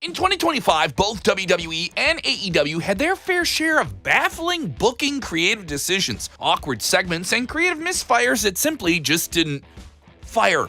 In 2025, both WWE and AEW had their fair share of baffling booking creative decisions, awkward segments, and creative misfires that simply just didn't fire.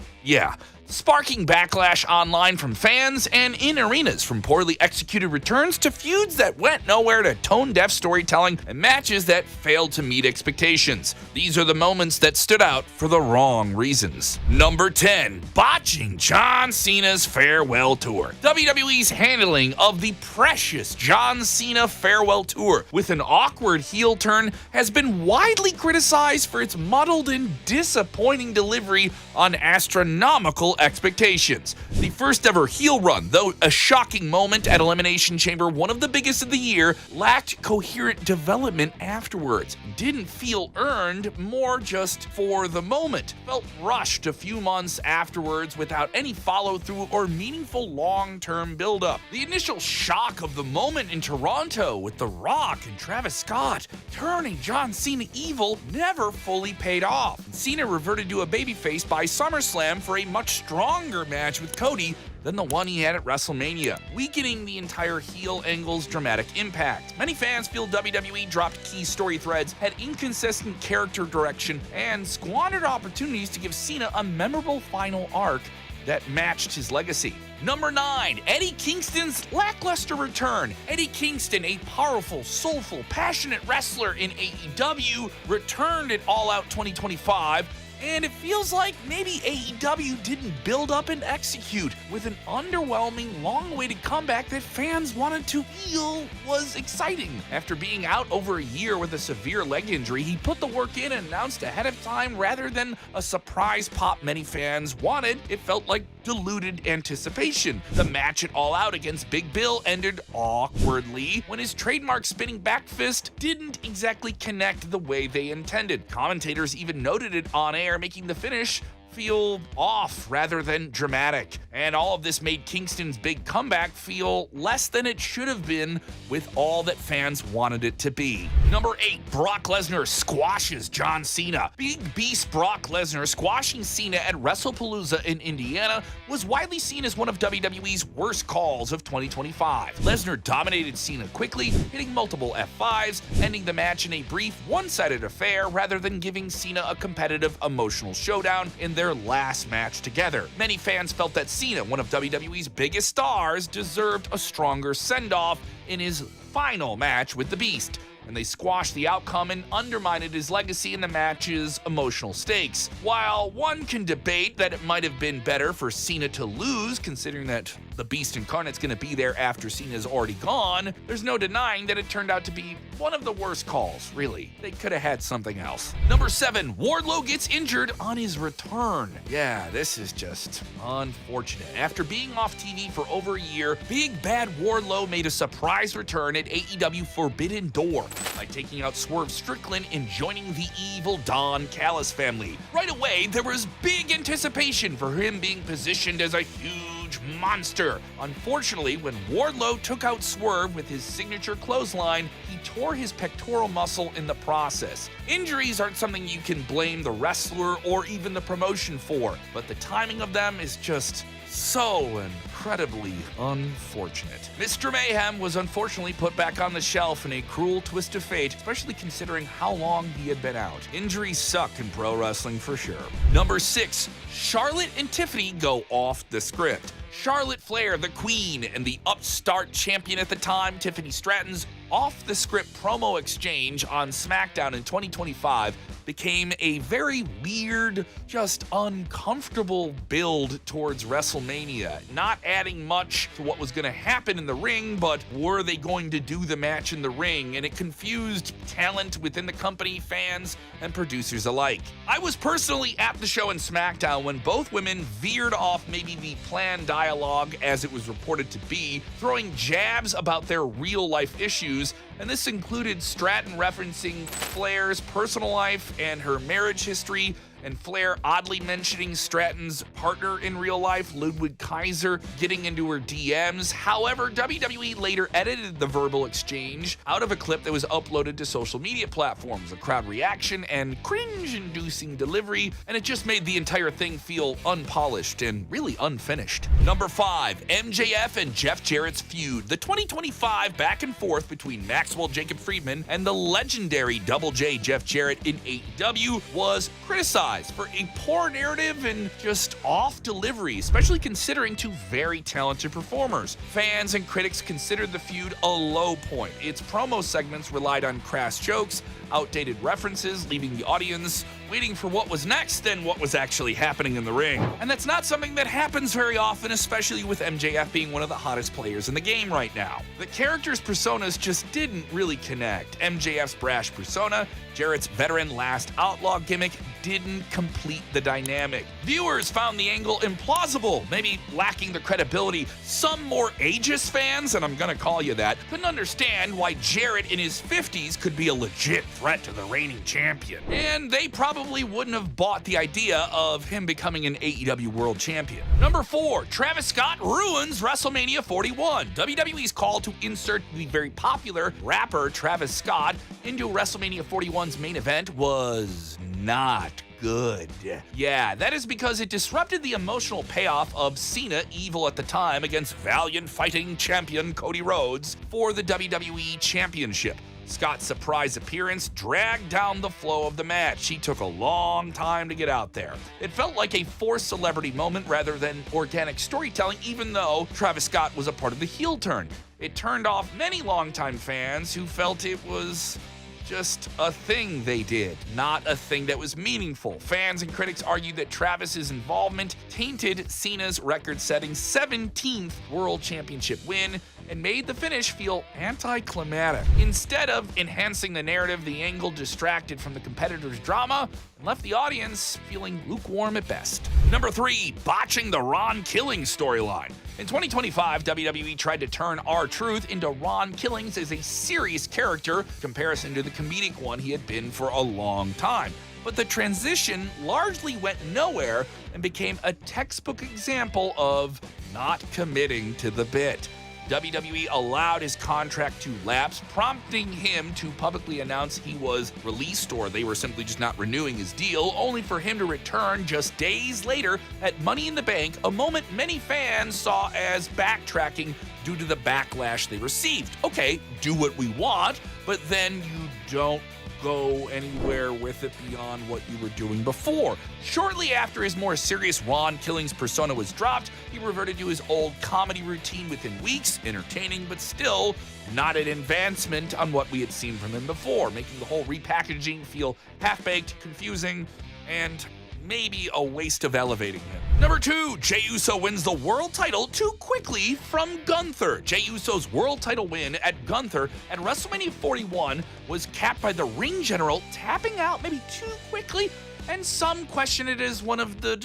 Sparking backlash online from fans and in arenas, from poorly executed returns to feuds that went nowhere to tone-deaf storytelling and matches that failed to meet expectations. These are the moments that stood out for the wrong reasons. Number 10. Botching John Cena's farewell tour. WWE's handling of the precious John Cena farewell tour with an awkward heel turn has been widely criticized for its muddled and disappointing delivery on astronomical expectations. The first ever heel run, though a shocking moment at Elimination Chamber, one of the biggest of the year, lacked coherent development afterwards. Didn't feel earned, more just for the moment. Felt rushed a few months afterwards without any follow-through or meaningful long-term build-up. The initial shock of the moment in Toronto with The Rock and Travis Scott turning John Cena evil never fully paid off. Cena reverted to a babyface by SummerSlam for a much stronger match with Cody than the one he had at WrestleMania, weakening the entire heel angle's dramatic impact. Many fans feel WWE dropped key story threads, had inconsistent character direction, and squandered opportunities to give Cena a memorable final arc that matched his legacy. Number 9. Eddie Kingston's lackluster return. Eddie Kingston, a powerful, soulful, passionate wrestler in AEW, returned at All Out 2025, and it feels like maybe AEW didn't build up and execute, with an underwhelming, long-awaited comeback that fans wanted to feel was exciting. After being out over a year with a severe leg injury, he put the work in and announced ahead of time rather than a surprise pop many fans wanted. It felt like diluted anticipation. The match at All Out against Big Bill ended awkwardly when his trademark spinning back fist didn't exactly connect the way they intended. Commentators even noted it on air, making the finish feel off rather than dramatic. And all of this made Kingston's big comeback feel less than it should have been with all that fans wanted it to be. Number 8. Brock Lesnar squashes John Cena. Big Beast Brock Lesnar squashing Cena at WrestlePalooza in Indiana was widely seen as one of WWE's worst calls of 2025. Lesnar dominated Cena quickly, hitting multiple F5s, ending the match in a brief, one-sided affair rather than giving Cena a competitive, emotional showdown in their last match together. Many fans felt that Cena, one of WWE's biggest stars, deserved a stronger send-off in his final match with the Beast, and they squashed the outcome and undermined his legacy in the match's emotional stakes. While one can debate that it might have been better for Cena to lose, considering that the Beast Incarnate's going to be there after Cena's already gone, there's no denying that it turned out to be one of the worst calls, really. They could have had something else. Number 7. Wardlow gets injured on his return. Yeah, this is just unfortunate. After being off TV for over a year, Big Bad Wardlow made a surprise return at AEW Forbidden Door by taking out Swerve Strickland and joining the evil Don Callis family. Right away, there was big anticipation for him being positioned as a huge monster. Unfortunately, when Wardlow took out Swerve with his signature clothesline, he tore his pectoral muscle in the process. Injuries aren't something you can blame the wrestler or even the promotion for, but the timing of them is just so incredibly unfortunate. Mr. Mayhem was unfortunately put back on the shelf in a cruel twist of fate, especially considering how long he had been out. Injuries suck in pro wrestling for sure. Number 6. Charlotte and Tiffany go off the script. Charlotte Flair, the queen, and the upstart champion at the time, Tiffany Stratton's off-the-script promo exchange on SmackDown in 2025 became a very weird, just uncomfortable build towards WrestleMania. Not adding much to what was going to happen in the ring, but were they going to do the match in the ring? And it confused talent within the company, fans, and producers alike. I was personally at the show in SmackDown when both women veered off maybe the planned dialogue as it was reported to be, throwing jabs about their real-life issues, and this included Stratton referencing Flair's personal life and her marriage history, and Flair oddly mentioning Stratton's partner in real life, Ludwig Kaiser, getting into her DMs. However, WWE later edited the verbal exchange out of a clip that was uploaded to social media platforms, a crowd reaction and cringe-inducing delivery, and it just made the entire thing feel unpolished and really unfinished. Number 5, MJF and Jeff Jarrett's feud. The 2025 back and forth between Maxwell Jacob Friedman and the legendary Double J Jeff Jarrett in AEW was criticized for a poor narrative and just off delivery, especially considering two very talented performers. Fans and critics considered the feud a low point. Its promo segments relied on crass jokes, outdated references, leaving the audience waiting for what was next and what was actually happening in the ring. And that's not something that happens very often, especially with MJF being one of the hottest players in the game right now. The characters' personas just didn't really connect. MJF's brash persona, Jarrett's veteran last outlaw gimmick didn't complete the dynamic. Viewers found the angle implausible, maybe lacking the credibility some more ageist fans, and I'm gonna call you that, couldn't understand why Jarrett in his 50s could be a legit threat to the reigning champion. And they probably wouldn't have bought the idea of him becoming an AEW World Champion. Number 4, Travis Scott ruins WrestleMania 41. WWE's call to insert the very popular rapper Travis Scott into WrestleMania 41's main event was not good. Yeah, that is because it disrupted the emotional payoff of Cena, evil at the time, against valiant fighting champion Cody Rhodes for the WWE Championship. Scott's surprise appearance dragged down the flow of the match. He took a long time to get out there. It felt like a forced celebrity moment rather than organic storytelling, even though Travis Scott was a part of the heel turn. It turned off many longtime fans who felt it was just a thing they did, not a thing that was meaningful. Fans and critics argued that Travis's involvement tainted Cena's record-setting 17th World Championship win and made the finish feel anticlimactic. Instead of enhancing the narrative, the angle distracted from the competitor's drama and left the audience feeling lukewarm at best. Number 3, botching the Ron Killing storyline. In 2025, WWE tried to turn R-Truth into Ron Killings as a serious character in comparison to the comedic one he had been for a long time. But the transition largely went nowhere and became a textbook example of not committing to the bit. WWE allowed his contract to lapse, prompting him to publicly announce he was released or they were simply just not renewing his deal, only for him to return just days later at Money in the Bank, a moment many fans saw as backtracking due to the backlash they received. Okay, do what we want, but then you don't go anywhere with it beyond what you were doing before. Shortly after his more serious Ron Killings persona was dropped, he reverted to his old comedy routine within weeks, entertaining but still not an advancement on what we had seen from him before, making the whole repackaging feel half-baked, confusing, and maybe a waste of elevating him. Number 2, Jey Uso wins the world title too quickly from Gunther. Jey Uso's world title win at Gunther at WrestleMania 41 was capped by the ring general tapping out maybe too quickly, and some question it as one of the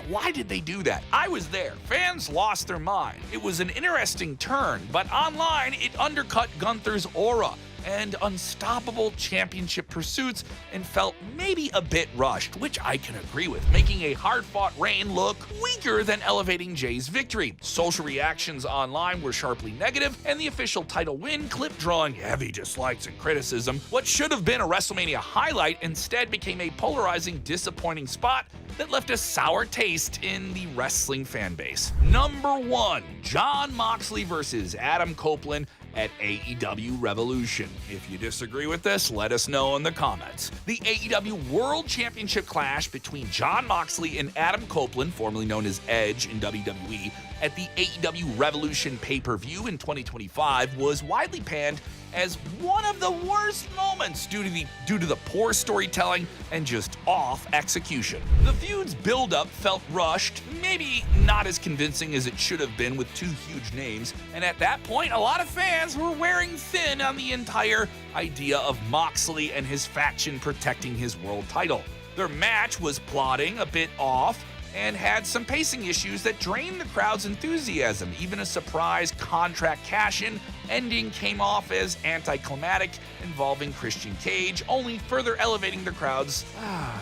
why did they do that? I was there. Fans lost their mind. It was an interesting turn, but online it undercut Gunther's aura and unstoppable championship pursuits and felt maybe a bit rushed, which I can agree with, making a hard-fought reign look weaker than elevating Jey's victory. Social reactions online were sharply negative, and the official title win clip drawing heavy dislikes and criticism. What should have been a WrestleMania highlight instead became a polarizing, disappointing spot that left a sour taste in the wrestling fan base. Number 1, Jon Moxley versus Adam Copeland at AEW Revolution. If you disagree with this, let us know in the comments. The AEW World Championship clash between Jon Moxley and Adam Copeland, formerly known as Edge in WWE, at the AEW Revolution pay-per-view in 2025 was widely panned as one of the worst moments due to the poor storytelling and just off execution. The feud's build-up felt rushed, maybe not as convincing as it should have been with two huge names, and at that point, a lot of fans were wearing thin on the entire idea of Moxley and his faction protecting his world title. Their match was plodding, a bit off, and had some pacing issues that drained the crowd's enthusiasm. Even a surprise contract cash-in ending came off as anticlimactic, involving Christian Cage, only further elevating the crowd's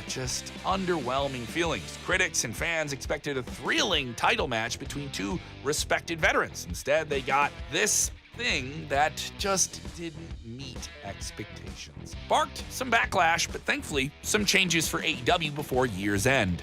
just underwhelming feelings. Critics and fans expected a thrilling title match between two respected veterans. Instead, they got this thing that just didn't meet expectations. Sparked some backlash, but thankfully some changes for AEW before year's end.